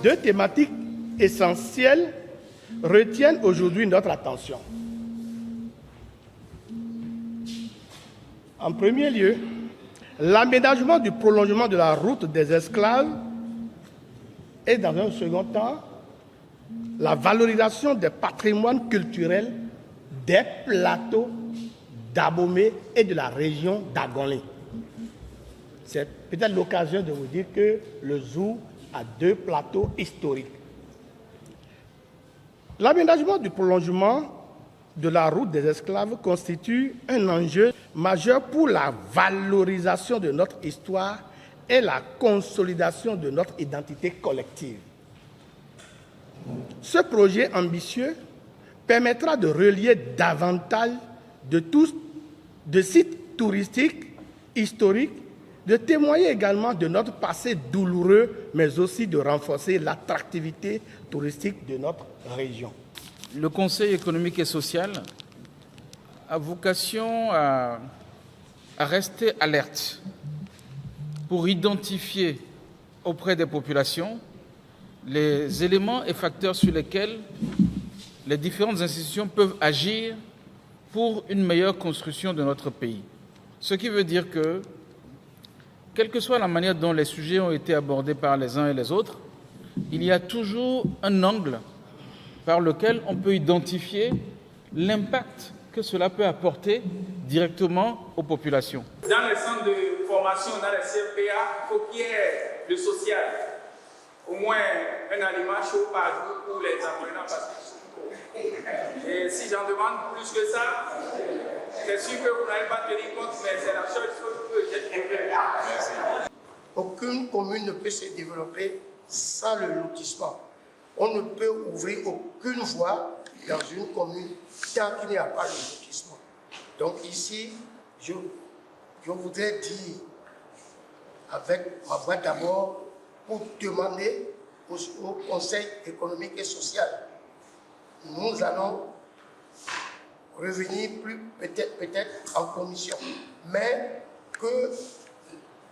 deux thématiques essentielles retiennent aujourd'hui notre attention. En premier lieu, l'aménagement du prolongement de la route des esclaves et, dans un second temps, la valorisation des patrimoines culturels des plateaux d'Abomey et de la région d'Agonlé. C'est peut-être l'occasion de vous dire que le zoo a deux plateaux historiques. L'aménagement du prolongement de la route des esclaves constitue un enjeu majeur pour la valorisation de notre histoire et la consolidation de notre identité collective. Ce projet ambitieux permettra de relier davantage de sites touristiques, historiques, de témoigner également de notre passé douloureux, mais aussi de renforcer l'attractivité touristique de notre région. Le Conseil économique et social a vocation à rester alerte pour identifier auprès des populations les éléments et facteurs sur lesquels les différentes institutions peuvent agir pour une meilleure construction de notre pays. Ce qui veut dire que, quelle que soit la manière dont les sujets ont été abordés par les uns et les autres, il y a toujours un angle par lequel on peut identifier l'impact que cela peut apporter directement aux populations. Dans les centres de formation, dans les CFPA, il faut qu'il y ait le social. Au moins un aliment chaud par jour pour les apprenants parce qu'ils sont pauvres. Et si j'en demande plus que ça, c'est sûr que vous n'allez pas tenir compte, mais c'est la seule chose que j'ai fait. Aucune commune ne peut se développer sans le lotissement. On ne peut ouvrir aucune voie dans une commune tant qu'il n'y a pas de lotissement. Donc ici, je voudrais dire avec ma voix d'abord pour demander au Conseil économique et social, nous allons revenir peut-être en commission, mais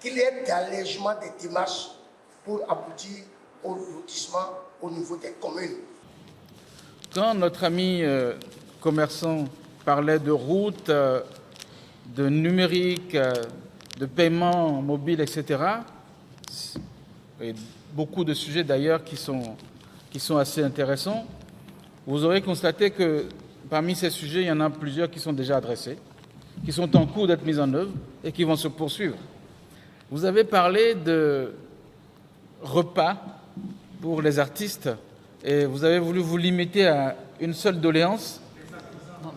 qu'il y ait d'allègement des démarches pour aboutir au lotissement au niveau des communes. Quand notre ami commerçant parlait de routes, de numérique, de paiement mobile, etc., et beaucoup de sujets d'ailleurs qui sont assez intéressants, vous aurez constaté que parmi ces sujets, il y en a plusieurs qui sont déjà adressés, qui sont en cours d'être mis en œuvre et qui vont se poursuivre. Vous avez parlé de repas pour les artistes et vous avez voulu vous limiter à une seule doléance,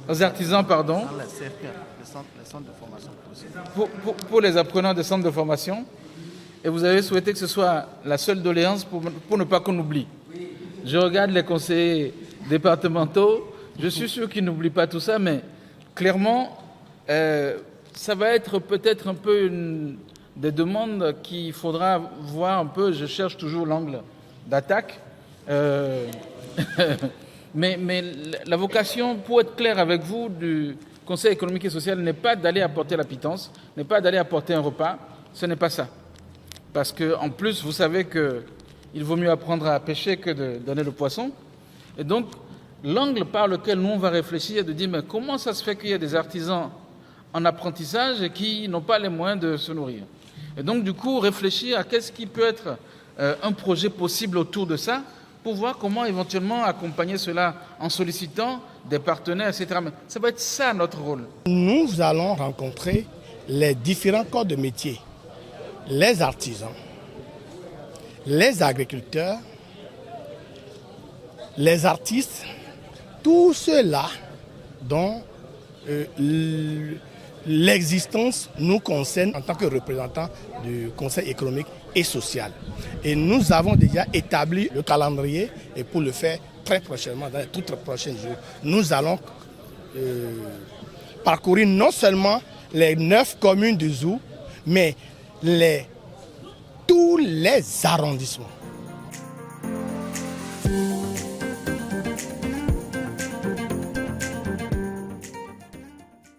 aux artisans, pardon, pour les apprenants des centres de formation, et vous avez souhaité que ce soit la seule doléance pour ne pas qu'on oublie. Je regarde les conseillers départementaux, je suis sûr qu'ils n'oublient pas tout ça, mais clairement, ça va être peut-être un peu des demandes qu'il faudra voir un peu. Je cherche toujours l'angle d'attaque. Mais la vocation, pour être clair avec vous, du Conseil économique et social n'est pas d'aller apporter la pitance, n'est pas d'aller apporter un repas, ce n'est pas ça. Parce qu'en plus, vous savez qu'il vaut mieux apprendre à pêcher que de donner le poisson. Et donc, l'angle par lequel nous on va réfléchir est de dire mais comment ça se fait qu'il y a des artisans en apprentissage et qui n'ont pas les moyens de se nourrir. Et donc, du coup, réfléchir à qu'est-ce qui peut être un projet possible autour de ça pour voir comment éventuellement accompagner cela en sollicitant des partenaires, etc. Mais ça va être ça notre rôle. Nous allons rencontrer les différents corps de métier, les artisans, les agriculteurs, les artistes, tous ceux-là dont l'existence nous concerne en tant que représentants du Conseil économique et social. Et nous avons déjà établi le calendrier et pour le faire très prochainement, dans les tout prochains jours, nous allons parcourir non seulement les 9 communes du Zou, mais tous les arrondissements.